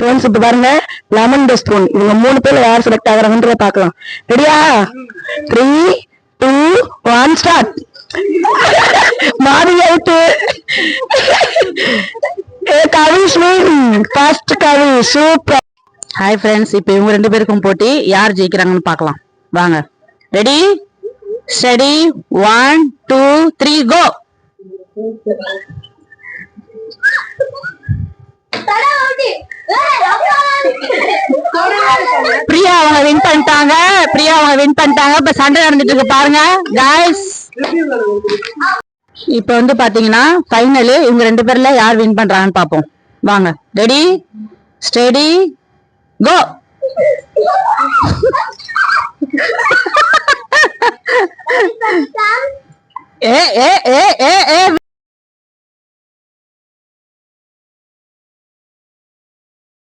Friends இப்ப பாருங்க lemon the spoon இவங்க 3 பேர்ல யார் செலக்ட் ஆகுறாங்கன்றத பாக்கலாம். ரெடியா? 3 2 1 ஸ்டார்ட். மாறி அவுட். கவிஷ் ஃபர்ஸ்ட் கவி சூப்பர். ஹாய் ஃப்ரெண்ட்ஸ், இப்போ இவங்க 2 பேருக்கும் போட்டி, யார் ஜெயிக்கிறாங்கன்னு பார்க்கலாம் வாங்க. ரெடி ஸ்டடி 1 2 3 கோ. பிரியா அவங்க வின் பண்ணிட்டாங்க. இப்ப சண்டை நடந்துட்டு இருக்கு பாருங்க गाइस. இப்ப வந்து பாத்தீங்கன்னா ஃபைனல் இவங்க 2 பேர்ல யார் வின் பண்றாங்கன்னு பாப்போம் வாங்க. ரெடி ஸ்டடி கோ. ஏ ஏ ஏ ஏ